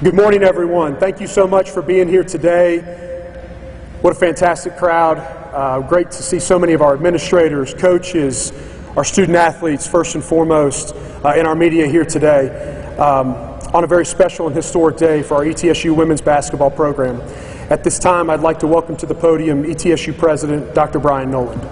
Good morning, everyone. Thank you so much for being here today. What a fantastic crowd. Great to see so many of our administrators, coaches, our student athletes, first and foremost, in our media here today on a very special and historic day for our ETSU women's basketball program. At this time, I'd like to welcome to the podium ETSU President, Dr. Brian Noland.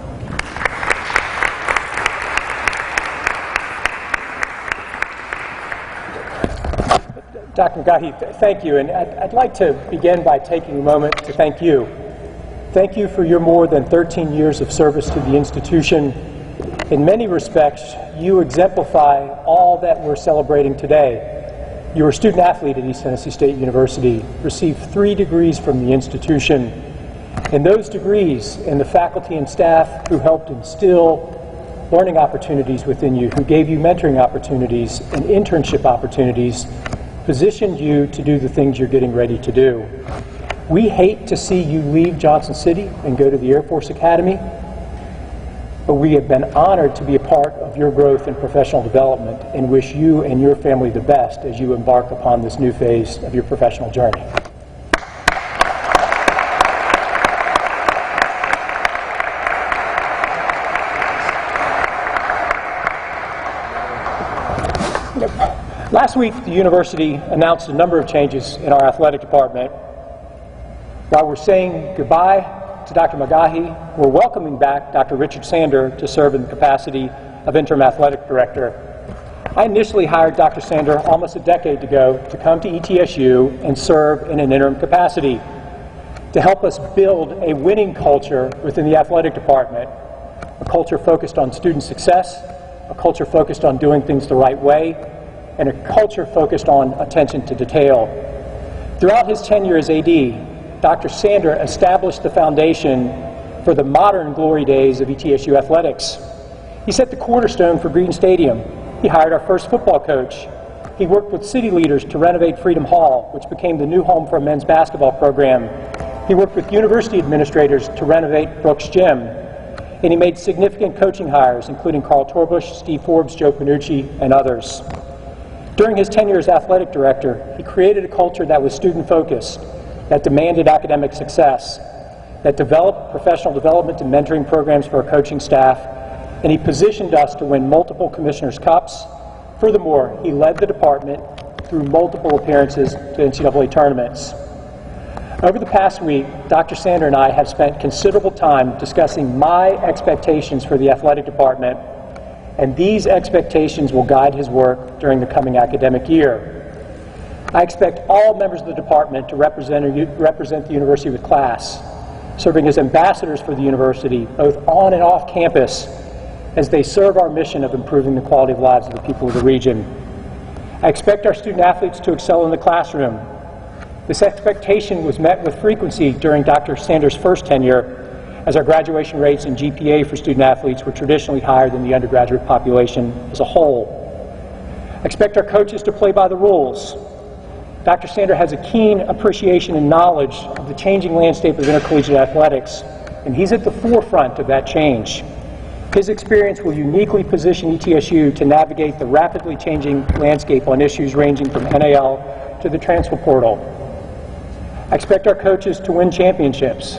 Dr. McGahee, thank you, and I'd like to begin by taking a moment to thank you. Thank you for your more than 13 years of service to the institution. In many respects, you exemplify all that we're celebrating today. You were a student athlete at East Tennessee State University, received 3 degrees from the institution, and those degrees and the faculty and staff who helped instill learning opportunities within you, who gave you mentoring opportunities and internship opportunities, positioned you to do the things you're getting ready to do. We hate to see you leave Johnson City and go to the Air Force Academy, but we have been honored to be a part of your growth and professional development and wish you and your family the best as you embark upon this new phase of your professional journey. Last week, the university announced a number of changes in our athletic department. While we're saying goodbye to Dr. McGahee, we're welcoming back Dr. Richard Sander to serve in the capacity of interim athletic director. I initially hired Dr. Sander almost a decade ago to come to ETSU and serve in an interim capacity to help us build a winning culture within the athletic department, a culture focused on student success, a culture focused on doing things the right way, and a culture focused on attention to detail. Throughout his tenure as AD, Dr. Sander established the foundation for the modern glory days of ETSU athletics. He set the cornerstone for Green Stadium. He hired our first football coach. He worked with city leaders to renovate Freedom Hall, which became the new home for a men's basketball program. He worked with university administrators to renovate Brooks Gym. And he made significant coaching hires, including Carl Torbush, Steve Forbes, Joe Panucci, and others. During his tenure as athletic director, he created a culture that was student-focused, that demanded academic success, that developed professional development and mentoring programs for our coaching staff, and he positioned us to win multiple Commissioner's Cups. Furthermore, he led the department through multiple appearances to NCAA tournaments. Over the past week, Dr. Sander and I have spent considerable time discussing my expectations for the athletic department, and these expectations will guide his work during the coming academic year. I expect all members of the department to represent the university with class, serving as ambassadors for the university, both on and off campus, as they serve our mission of improving the quality of lives of the people of the region. I expect our student athletes to excel in the classroom. This expectation was met with frequency during Dr. Sander's first tenure, as our graduation rates and GPA for student athletes were traditionally higher than the undergraduate population as a whole. I expect our coaches to play by the rules. Dr. Sander has a keen appreciation and knowledge of the changing landscape of intercollegiate athletics, and he's at the forefront of that change. His experience will uniquely position ETSU to navigate the rapidly changing landscape on issues ranging from NIL to the transfer portal. I expect our coaches to win championships.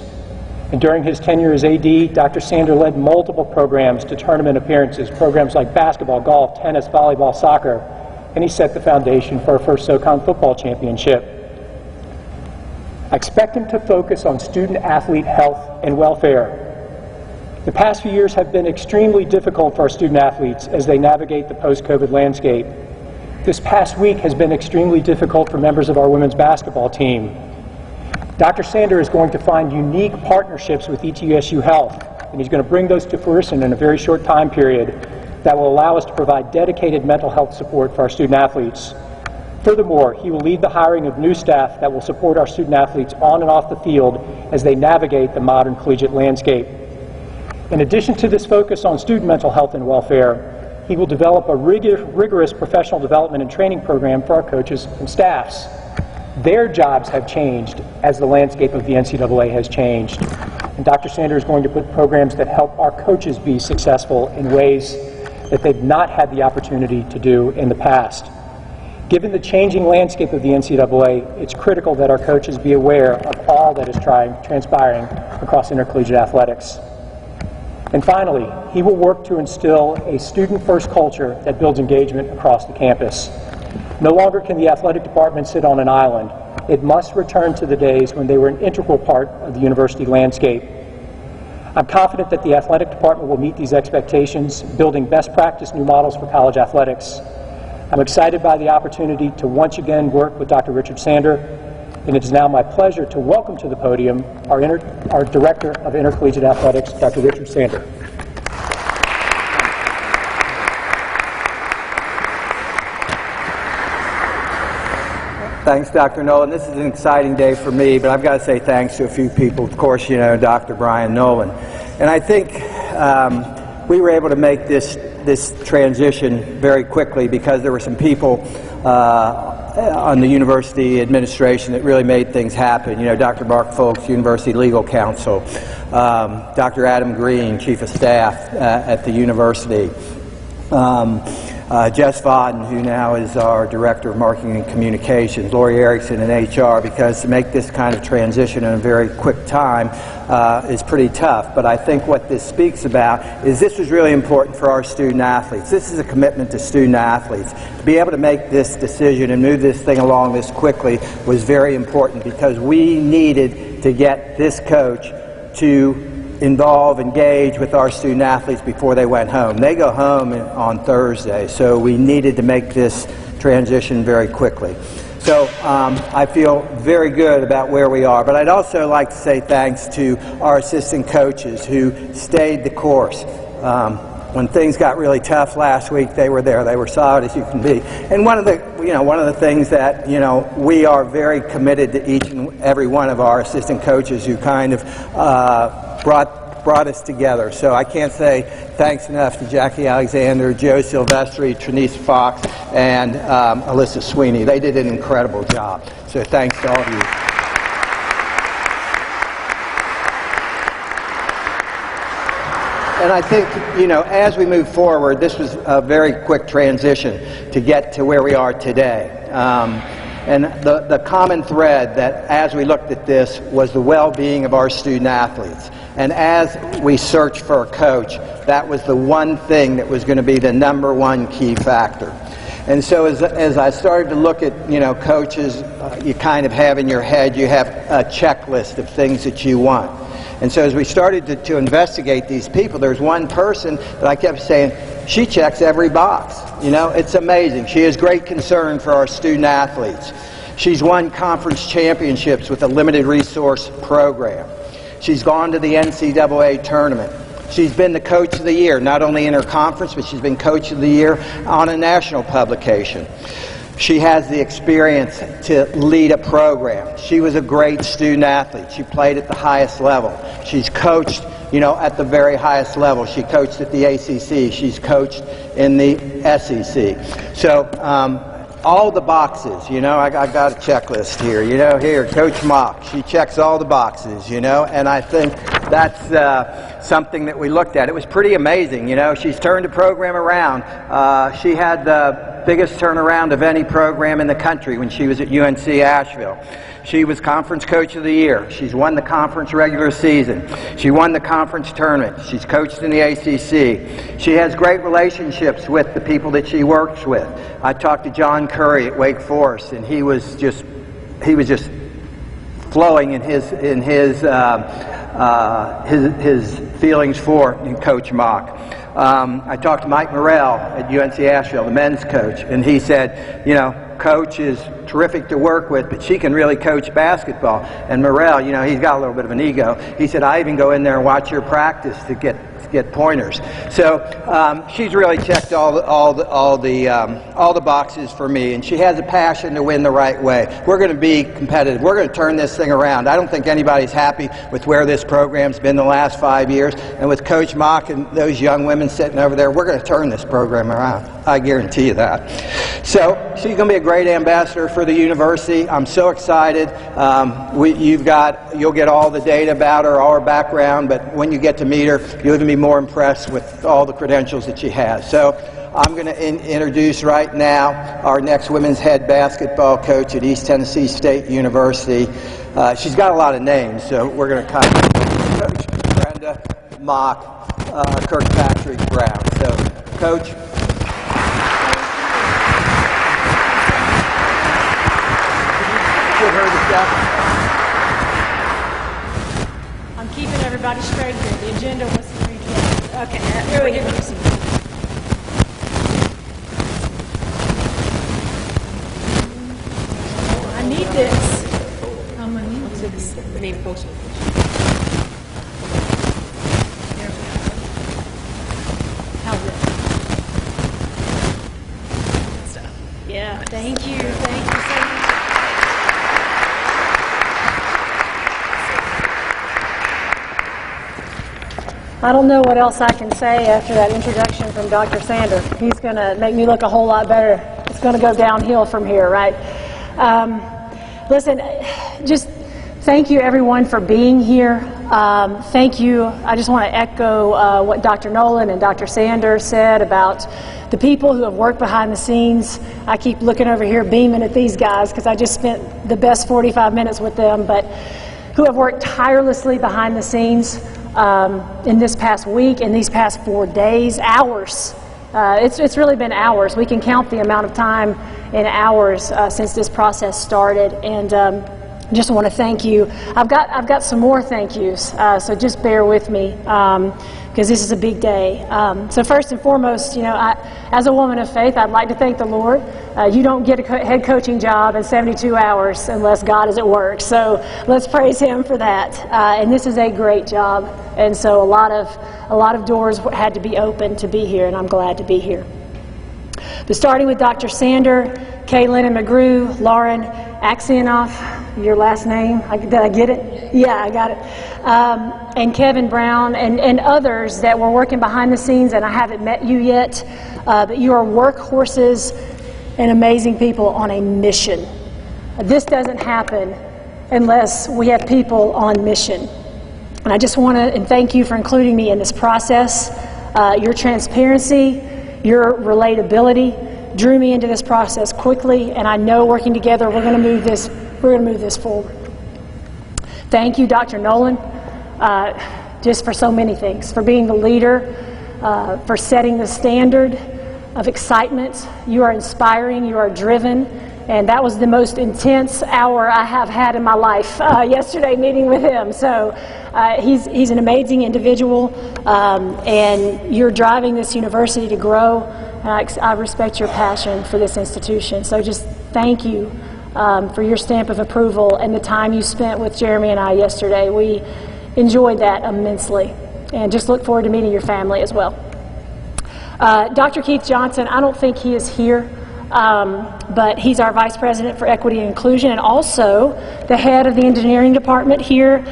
And during his tenure as AD, Dr. Sander led multiple programs to tournament appearances, programs like basketball, golf, tennis, volleyball, soccer, and he set the foundation for our first SoCon football championship. I expect him to focus on student-athlete health and welfare. The past few years have been extremely difficult for our student-athletes as they navigate the post-COVID landscape. This past week has been extremely difficult for members of our women's basketball team. Dr. Sander is going to find unique partnerships with ETSU Health, and he's going to bring those to fruition in a very short time period that will allow us to provide dedicated mental health support for our student athletes. Furthermore, he will lead the hiring of new staff that will support our student athletes on and off the field as they navigate the modern collegiate landscape. In addition to this focus on student mental health and welfare, he will develop a rigorous professional development and training program for our coaches and staffs. Their jobs have changed as the landscape of the NCAA has changed. And Dr. Sander is going to put programs that help our coaches be successful in ways that they've not had the opportunity to do in the past. Given the changing landscape of the NCAA, it's critical that our coaches be aware of all that is transpiring across intercollegiate athletics. And finally, he will work to instill a student-first culture that builds engagement across the campus. No longer can the athletic department sit on an island. It must return to the days when they were an integral part of the university landscape. I'm confident that the athletic department will meet these expectations, building best practice new models for college athletics. I'm excited by the opportunity to once again work with Dr. Richard Sander, and it is now my pleasure to welcome to the podium our Director of Intercollegiate Athletics, Dr. Richard Sander. Thanks, Dr. Noland. This is an exciting day for me, but I've got to say thanks to a few people. Of course, you know, Dr. Brian Noland. And I think we were able to make this transition very quickly because there were some people on the university administration that really made things happen. You know, Dr. Mark Folks, University Legal Counsel, Dr. Adam Green, Chief of Staff at the university, Jess Vodden, who now is our Director of Marketing and Communications, Lori Erickson in HR, because to make this kind of transition in a very quick time is pretty tough. But I think what this speaks about is this was really important for our student athletes. This is a commitment to student athletes. To be able to make this decision and move this thing along this quickly was very important because we needed to get this coach to engage with our student athletes before they went home. They go home on Thursday, so we needed to make this transition very quickly. So I feel very good about where we are, but I'd also like to say thanks to our assistant coaches who stayed the course. When things got really tough last week, they were there. They were solid as you can be. And one of the things that we are very committed to each and every one of our assistant coaches who kind of brought us together. So I can't say thanks enough to Jackie Alexander, Joe Silvestri, Trinice Fox, and Alyssa Sweeney. They did an incredible job. So thanks to all of you. And I think, as we move forward, this was a very quick transition to get to where we are today. And the common thread that, as we looked at this, was the well-being of our student athletes. And as we searched for a coach, that was the one thing that was going to be the number one key factor. And so as I started to look at, coaches, you kind of have in your head, you have a checklist of things that you want. And so as we started to investigate these people, there's one person that I kept saying, she checks every box. It's amazing. She has great concern for our student athletes. She's won conference championships with a limited resource program. She's gone to the NCAA tournament. She's been the Coach of the Year, not only in her conference, but she's been Coach of the Year on a national publication. She has the experience to lead a program. She was a great student athlete. She played at the highest level. She's coached, at the very highest level. She coached at the ACC. She's coached in the SEC. So all the boxes, I got a checklist here. Here, Coach Mock, she checks all the boxes, and I think that's something that we looked at. It was pretty amazing, She's turned the program around. She had the biggest turnaround of any program in the country when she was at UNC Asheville. She was Conference Coach of the Year. She's won the conference regular season. She won the conference tournament. She's coached in the ACC. She has great relationships with the people that she works with. I talked to John Curry at Wake Forest, and he was just flowing in his feelings for Coach Mock. I talked to Mike Morrell at UNC Asheville, the men's coach, and he said, Coach is terrific to work with, but she can really coach basketball. And Morrell, he's got a little bit of an ego. He said, I even go in there and watch your practice to get pointers. So she's really checked all the boxes for me, and she has a passion to win the right way. We're going to be competitive. We're going to turn this thing around. I don't think anybody's happy with where this program's been the last 5 years, and with Coach Mock and those young women sitting over there, we're going to turn this program around. I guarantee you that. So she's going to be a great ambassador for the university. I'm so excited. You'll get all the data about her, all her background, but when you get to meet her, you'll even be more impressed with all the credentials that she has. So I'm going to introduce right now our next women's head basketball coach at East Tennessee State University. She's got a lot of names, so we're going to kind of Coach Brenda Mock, Kirkpatrick Brown. So, Coach. I'm keeping everybody straight here. The agenda was 3:20. Okay, here we go. I need this. I'm gonna need this. I need a poster. There we go. How's it? Yeah, thank you. Thank you so much. I don't know what else I can say after that introduction from Dr. Sander. He's going to make me look a whole lot better. It's going to go downhill from here, right? Listen, just thank you everyone for being here. Thank you. I just want to echo what Dr. Noland and Dr. Sander said about the people who have worked behind the scenes. I keep looking over here beaming at these guys because I just spent the best 45 minutes with them, but who have worked tirelessly behind the scenes in this past week, in these past 4 days, hours. It's really been hours. We can count the amount of time in hours since this process started, and just want to thank you. I've got some more thank yous, so just bear with me because this is a big day. So first and foremost, as a woman of faith, I'd like to thank the Lord. You don't get a head coaching job in 72 hours unless God is at work. So let's praise Him for that. And this is a great job, and so a lot of doors had to be opened to be here, and I'm glad to be here. But starting with Dr. Sander, Kaylin and McGrew, Lauren Aksionoff, your last name, did I get it? Yeah, I got it. And Kevin Brown and others that were working behind the scenes, and I haven't met you yet, but you are workhorses and amazing people on a mission. This doesn't happen unless we have people on mission. And I just want to thank you for including me in this process. Your transparency, your relatability drew me into this process quickly, and I know working together we're going to move this forward. Thank you, Dr. Noland, just for so many things, for being the leader, for setting the standard of excitement. You are inspiring, you are driven, and that was the most intense hour I have had in my life yesterday meeting with him. So he's an amazing individual, and you're driving this university to grow, and I respect your passion for this institution. So just thank you for your stamp of approval and the time you spent with Jeremy and I yesterday. We enjoyed that immensely, and just look forward to meeting your family as well. Dr. Keith Johnson, I don't think he is here, but he's our Vice President for Equity and Inclusion and also the head of the engineering department here.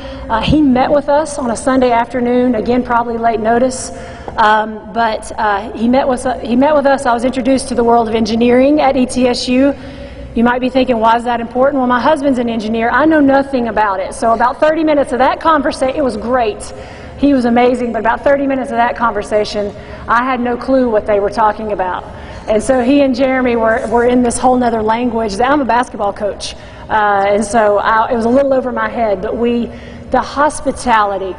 He met with us on a Sunday afternoon, again probably late notice, but he met with us. I was introduced to the world of engineering at ETSU. You might be thinking, why is that important? Well, my husband's an engineer. I know nothing about it. So about 30 minutes of that conversation, it was great. He was amazing, but about 30 minutes of that conversation, I had no clue what they were talking about. And so he and Jeremy were in this whole nother language. I'm a basketball coach, and so it was a little over my head, but the hospitality,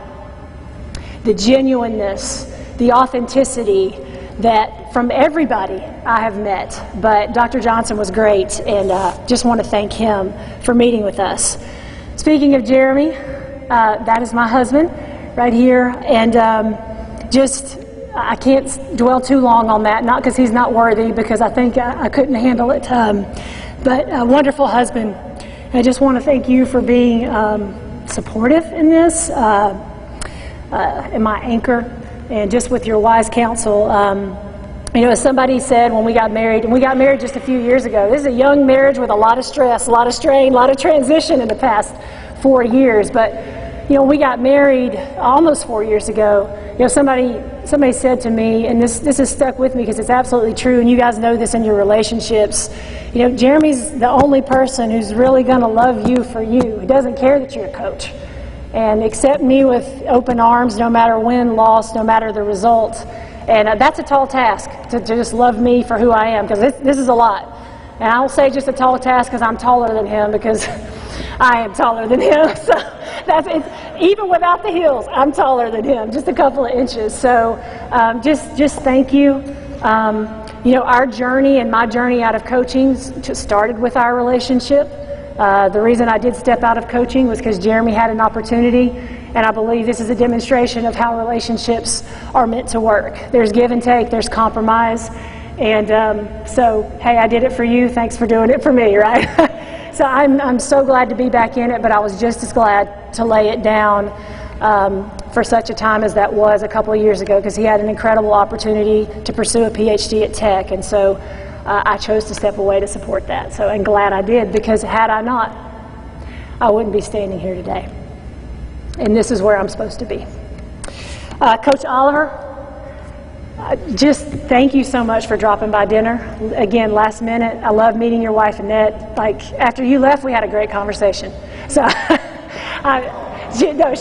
the genuineness, the authenticity that from everybody I have met, but Dr. Johnson was great, and just want to thank him for meeting with us. Speaking of Jeremy, that is my husband right here, and I can't dwell too long on that, not because he's not worthy, because I think I couldn't handle it, but a wonderful husband. I just want to thank you for being supportive in this, and my anchor, and just with your wise counsel. As somebody said when we got married, and we got married just a few years ago, this is a young marriage with a lot of stress, a lot of strain, a lot of transition in the past 4 years, but we got married almost 4 years ago. Somebody said to me, and this has stuck with me because it's absolutely true, and you guys know this in your relationships. Jeremy's the only person who's really going to love you for you. He doesn't care that you're a coach, and accept me with open arms, no matter win, loss, no matter the result. And that's a tall task, to just love me for who I am, because this is a lot. And I don't say just a tall task because I'm taller than him, because I am taller than him. So even without the heels, I'm taller than him, just a couple of inches. So just thank you. You know, our journey and my journey out of coaching started with our relationship. The reason I did step out of coaching was because Jeremy had an opportunity, and I believe this is a demonstration of how relationships are meant to work. There's give and take, there's compromise, and so, hey, I did it for you, thanks for doing it for me, right? So I'm so glad to be back in it, but I was just as glad to lay it down for such a time as that was a couple of years ago, because he had an incredible opportunity to pursue a PhD at Tech, and so I chose to step away to support that. So I'm glad I did, because had I not, I wouldn't be standing here today. And this is where I'm supposed to be. Coach Oliver, just thank you so much for dropping by dinner. Again, last minute. I love meeting your wife, Annette. Like, after you left, we had a great conversation. So, no,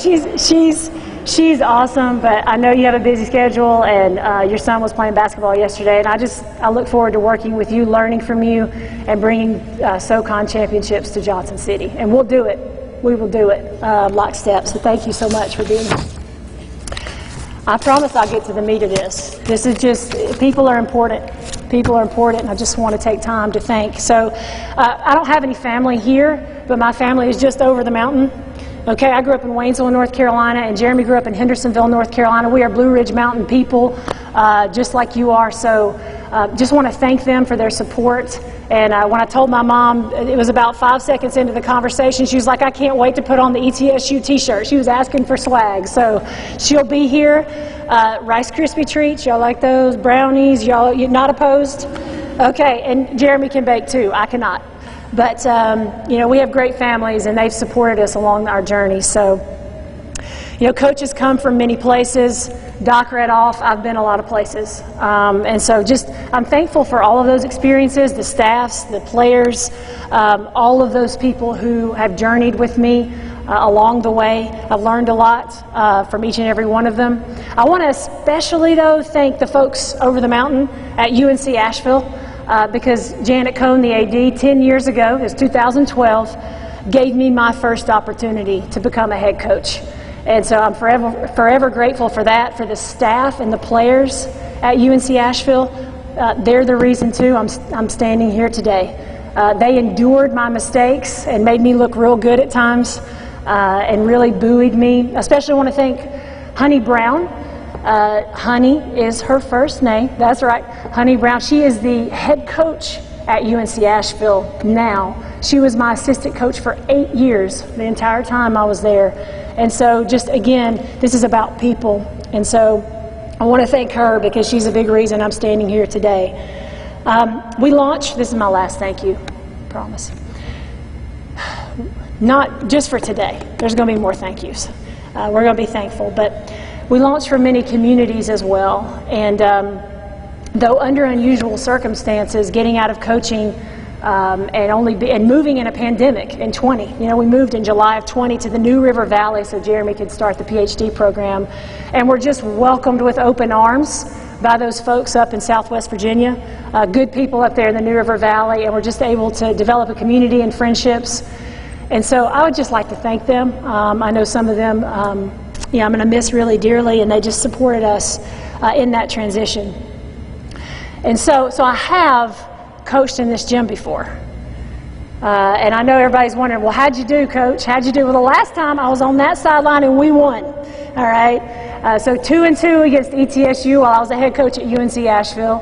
she's awesome, but I know you have a busy schedule, and your son was playing basketball yesterday, and I look forward to working with you, learning from you, and bringing SoCon championships to Johnson City. And we'll do it. We will do it lockstep. So thank you so much for being here. I promise I'll get to the meat of this. This is just, people are important. People are important, and I just want to take time to thank. So I don't have any family here, but my family is just over the mountain. Okay, I grew up in Waynesville, North Carolina, and Jeremy grew up in Hendersonville, North Carolina. We are Blue Ridge Mountain people, just like you are. So just want to thank them for their support. And when I told my mom, it was about 5 seconds into the conversation, she was like, I can't wait to put on the ETSU t-shirt. She was asking for swag. So she'll be here. Rice Krispie treats, y'all like those? Brownies, y'all not opposed? Okay, and Jeremy can bake too. I cannot. But, you know, we have great families, and they've supported us along our journey. So, you know, coaches come from many places. Doc read off, I've been a lot of places. And so just, I'm thankful for all of those experiences, the staffs, the players, all of those people who have journeyed with me along the way. I've learned a lot from each and every one of them. I want to especially, though, thank the folks over the mountain at UNC Asheville. Because Janet Cohn, the AD, 10 years ago, it was 2012, gave me my first opportunity to become a head coach. And so I'm forever grateful for that, for the staff and the players at UNC Asheville. They're the reason, too, I'm standing here today. They endured my mistakes and made me look real good at times and really buoyed me. I especially want to thank Honey Brown. Honey is her first name. That's right, Honey Brown. She is the head coach at UNC Asheville now. She was my assistant coach for 8 years, the entire time I was there. And so just, again, this is about people. And so I want to thank her, because she's a big reason I'm standing here today. We launched, this is my last thank you, promise. Not just for today. There's going to be more thank yous. We're going to be thankful. But we launched for many communities as well, and though under unusual circumstances, getting out of coaching and moving in a pandemic in 20. You know, we moved in July of 20 to the New River Valley so Jeremy could start the PhD program, and we're just welcomed with open arms by those folks up in Southwest Virginia. Good people up there in the New River Valley, and we're just able to develop a community and friendships. And so I would just like to thank them. I know some of them I'm going to miss really dearly, and they just supported us in that transition. And so I have coached in this gym before. And I know everybody's wondering, well, how'd you do, Coach? How'd you do? Well, the last time I was on that sideline and we won. All right? So 2-2 against ETSU while I was a head coach at UNC Asheville.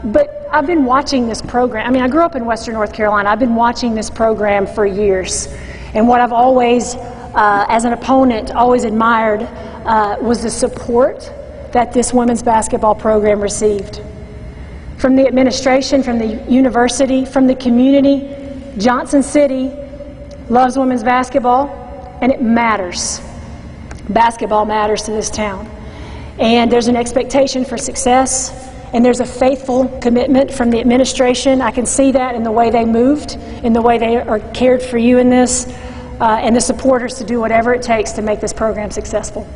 But I've been watching this program. I mean, I grew up in Western North Carolina. I've been watching this program for years. And what I've always, as an opponent, always admired was the support that this women's basketball program received. From the administration, from the university, from the community. Johnson City loves women's basketball, and it matters. Basketball matters to this town. And there's an expectation for success, and there's a faithful commitment from the administration. I can see that in the way they moved, in the way they are cared for you in this, and the supporters to do whatever it takes to make this program successful.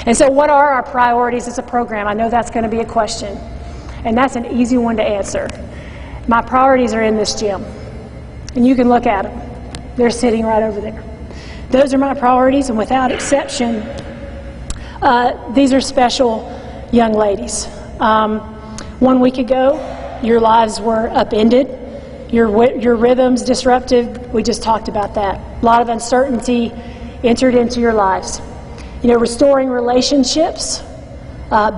And so what are our priorities as a program? I know that's going to be a question, and that's an easy one to answer. My priorities are in this gym, and you can look at them. They're sitting right over there. Those are my priorities, and without exception, these are special young ladies. 1 week ago, your lives were upended, your rhythms disrupted. We just talked about that. A lot of uncertainty entered into your lives. You know, restoring relationships,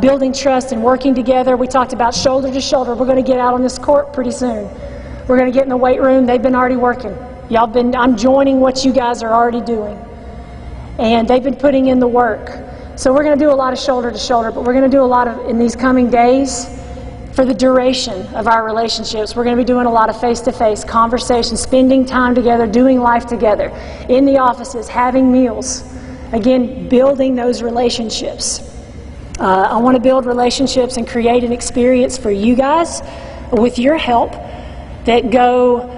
building trust and working together. We talked about shoulder to shoulder. We're going to get out on this court pretty soon. We're going to get in the weight room. They've been already working. I'm joining what you guys are already doing. And they've been putting in the work. So we're going to do a lot of shoulder to shoulder, but we're going to do a lot of, in these coming days, for the duration of our relationships, we're going to be doing a lot of face-to-face conversations, spending time together, doing life together, in the offices, having meals. Again, building those relationships. I want to build relationships and create an experience for you guys, with your help, that go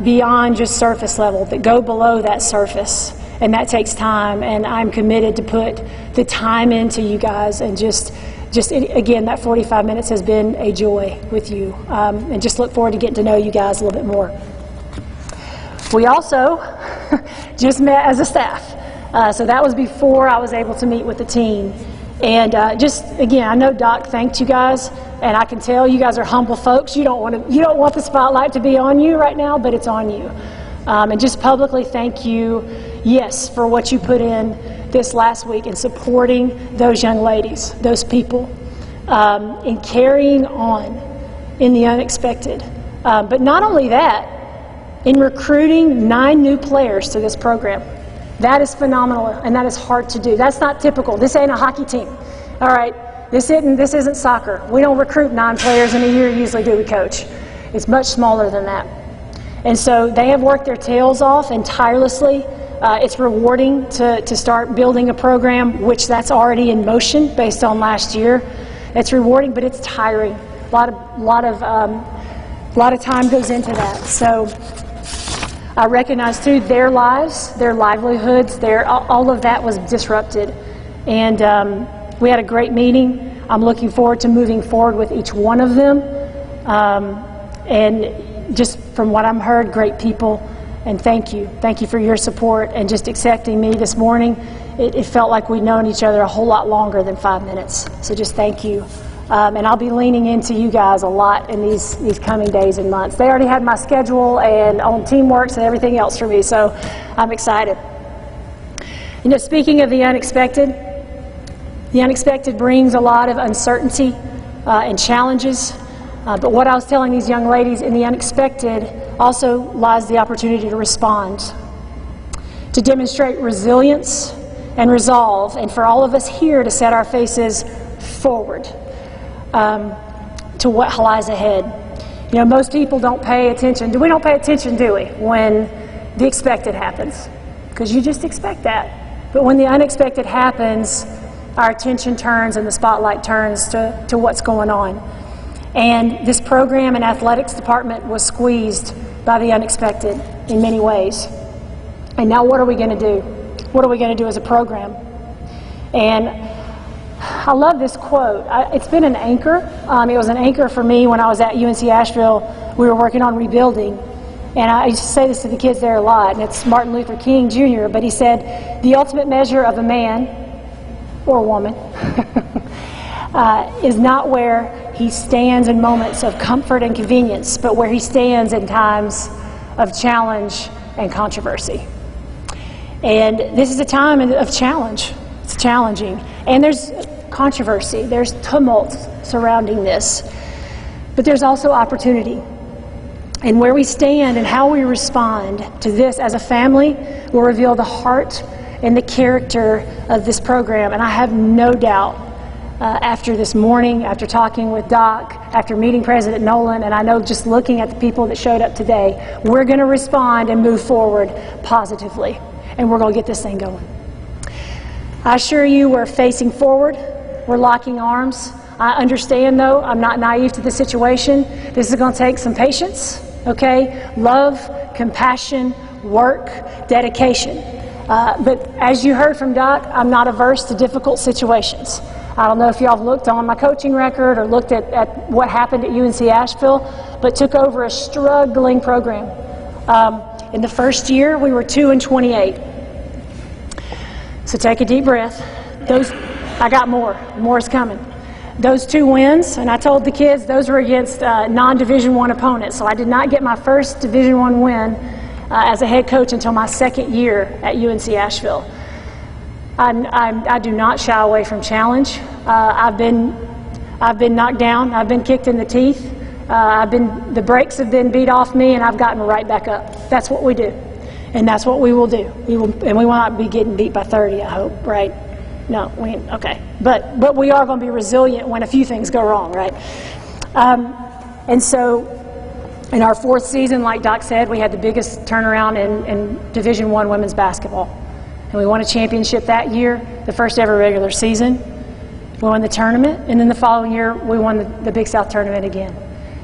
beyond just surface level, that go below that surface. And that takes time, and I'm committed to put the time into you guys, and just again, that 45 minutes has been a joy with you, and just look forward to getting to know you guys a little bit more. We also just met as a staff, so that was before I was able to meet with the team. And just again, I know Doc thanked you guys, and I can tell you guys are humble folks. You don't want the spotlight to be on you right now, but it's on you. And just publicly thank you, yes, for what you put in this last week in supporting those young ladies, those people, in carrying on in the unexpected. But not only that, in recruiting 9 new players to this program. That is phenomenal, and that is hard to do. That's not typical. This ain't a hockey team. All right, this isn't soccer. We don't recruit 9 players in a year usually, do we, Coach? It's much smaller than that. And so they have worked their tails off and tirelessly. It's rewarding to start building a program, which that's already in motion based on last year. It's rewarding, but it's tiring. A lot of time goes into that. So I recognize too their lives, their livelihoods, all of that was disrupted. And we had a great meeting. I'm looking forward to moving forward with each one of them. And just from what I'm heard, great people, and thank you. Thank you for your support and just accepting me this morning. It felt like we'd known each other a whole lot longer than 5 minutes, so just thank you. And I'll be leaning into you guys a lot in these coming days and months. They already had my schedule and on Teamworks and everything else for me, so I'm excited. You know, speaking of the unexpected brings a lot of uncertainty and challenges. But what I was telling these young ladies, in the unexpected also lies the opportunity to respond, to demonstrate resilience and resolve, and for all of us here to set our faces forward to what lies ahead. You know, most people don't pay attention. We don't pay attention, do we, when the expected happens? Because you just expect that. But when the unexpected happens, our attention turns and the spotlight turns to what's going on. And this program and athletics department was squeezed by the unexpected in many ways. And now what are we going to do? What are we going to do as a program? And I love this quote. It's been an anchor. It was an anchor for me when I was at UNC Asheville. We were working on rebuilding. And I used to say this to the kids there a lot, and it's Martin Luther King Jr., but he said, the ultimate measure of a man or woman is not where he stands in moments of comfort and convenience, but where he stands in times of challenge and controversy. And this is a time of challenge. It's challenging. And there's controversy. There's tumult surrounding this. But there's also opportunity. And where we stand and how we respond to this as a family will reveal the heart and the character of this program. And I have no doubt after this morning, after talking with Doc, after meeting President Noland, and I know just looking at the people that showed up today, we're going to respond and move forward positively. And we're going to get this thing going. I assure you we're facing forward. We're locking arms. I understand, though, I'm not naive to the situation. This is going to take some patience, okay? Love, compassion, work, dedication. But as you heard from Doc, I'm not averse to difficult situations. I don't know if y'all have looked on my coaching record or looked at what happened at UNC Asheville, but took over a struggling program. In the first year, we were 2-28. So take a deep breath. I got more. More is coming. Those 2 wins, and I told the kids those were against non-Division I opponents. So I did not get my first Division I win as a head coach until my second year at UNC Asheville. I do not shy away from challenge. I've been knocked down. I've been kicked in the teeth. The brakes have been beat off me, and I've gotten right back up. That's what we do, and that's what we will do. We will not be getting beat by 30. I hope, right? No, okay. But we are going to be resilient when a few things go wrong, right? And so, in our 4th season, like Doc said, we had the biggest turnaround in Division I women's basketball. And we won a championship that year, the first ever regular season. We won the tournament, and then the following year, we won the Big South tournament again.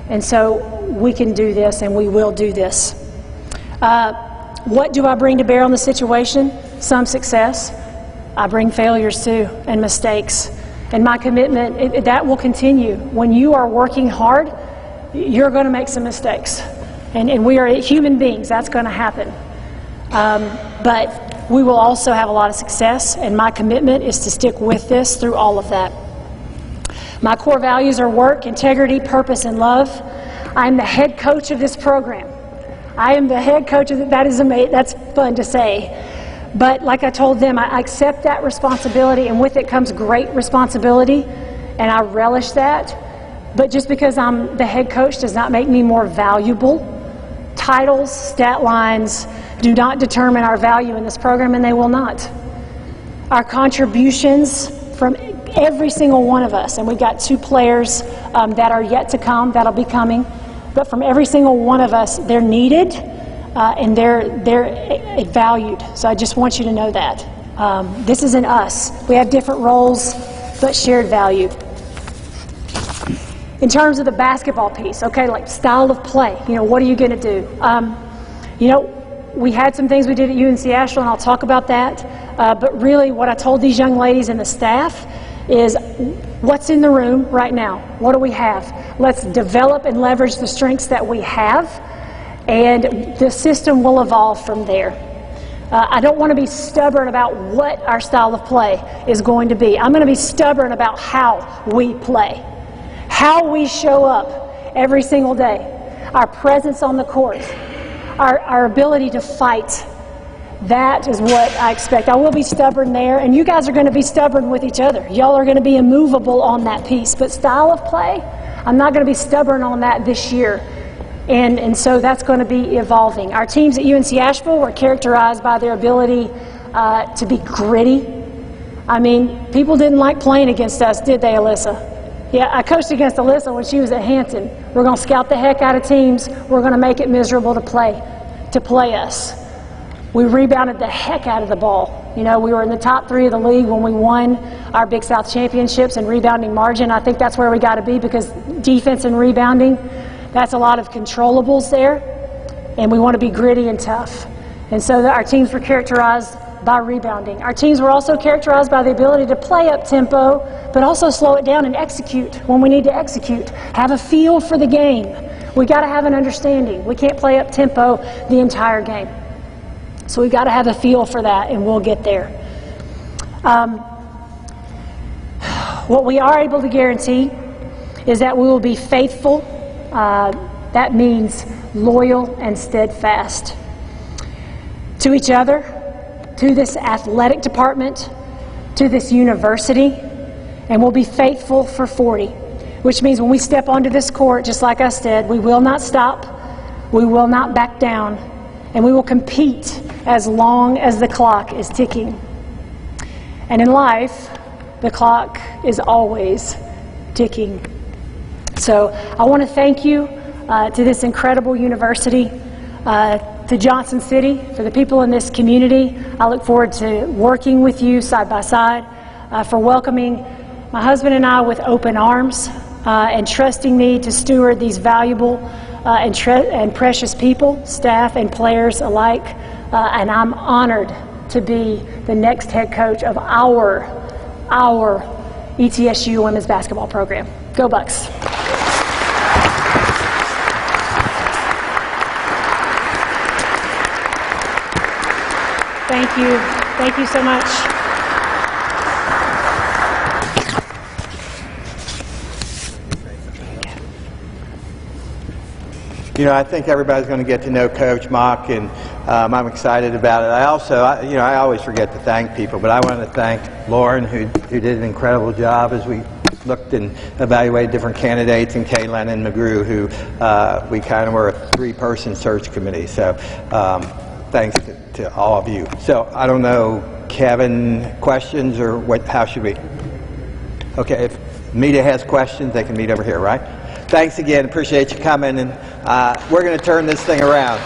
And so we can do this, and we will do this. What do I bring to bear on the situation? Some success. I bring failures too, and mistakes. And my commitment, that will continue. When you are working hard, you're going to make some mistakes. And we are human beings. That's going to happen. But we will also have a lot of success, and my commitment is to stick with this through all of that. My core values are work, integrity, purpose, and love. I'm the head coach of this program. I am the head coach of that is amazing. That's fun to say. But like I told them, I accept that responsibility, and with it comes great responsibility, and I relish that. But just because I'm the head coach does not make me more valuable. Titles, stat lines do not determine our value in this program, and they will not. Our contributions from every single one of us, and we've got 2 players that are yet to come, that'll be coming, but from every single one of us, they're needed and they're valued. So I just want you to know that. This isn't us. We have different roles, but shared value. In terms of the basketball piece, okay, like style of play, what are you going to do? We had some things we did at UNC Asheville, and I'll talk about that. But really what I told these young ladies and the staff is what's in the room right now. What do we have? Let's develop and leverage the strengths that we have, and the system will evolve from there. I don't want to be stubborn about what our style of play is going to be. I'm going to be stubborn about how we play, how we show up every single day, our presence on the court, our ability to fight. That is what I expect. I will be stubborn there, and you guys are going to be stubborn with each other. Y'all are going to be immovable on that piece. But style of play, I'm not going to be stubborn on that this year. And so that's going to be evolving. Our teams at UNC Asheville were characterized by their ability to be gritty. I mean, people didn't like playing against us, did they, Alyssa? Yeah, I coached against Alyssa when she was at Hampton. We're going to scout the heck out of teams. We're going to make it miserable to play us. We rebounded the heck out of the ball. We were in the top 3 of the league when we won our Big South championships in rebounding margin. I think that's where we got to be, because defense and rebounding, that's a lot of controllables there, and we want to be gritty and tough. And so our teams were characterized by rebounding. Our teams were also characterized by the ability to play up tempo, but also slow it down and execute when we need to execute. Have a feel for the game. We got to have an understanding. We can't play up tempo the entire game. So we've got to have a feel for that, and we'll get there. What we are able to guarantee is that we will be faithful. That means loyal and steadfast to each other, to this athletic department, to this university, and we'll be faithful for 40, which means when we step onto this court, just like I said, we will not stop, we will not back down, and we will compete as long as the clock is ticking. And in life, the clock is always ticking. So I want to thank you to this incredible university, to Johnson City, for the people in this community. I look forward to working with you side by side, for welcoming my husband and I with open arms, and trusting me to steward these valuable and precious people, staff and players alike. And I'm honored to be the next head coach of our ETSU women's basketball program. Go Bucks. Thank you. Thank you so much. You know, I think everybody's going to get to know Coach Mock, and I'm excited about it. I always forget to thank people, but I want to thank Lauren, who did an incredible job as we looked and evaluated different candidates, and Kaylin and McGrew, who we kind of were a three-person search committee. So thanks to all of you. So I don't know, Kevin, questions or what? How should we? Okay, if media has questions, they can meet over here, right? Thanks again. Appreciate you coming, and we're going to turn this thing around.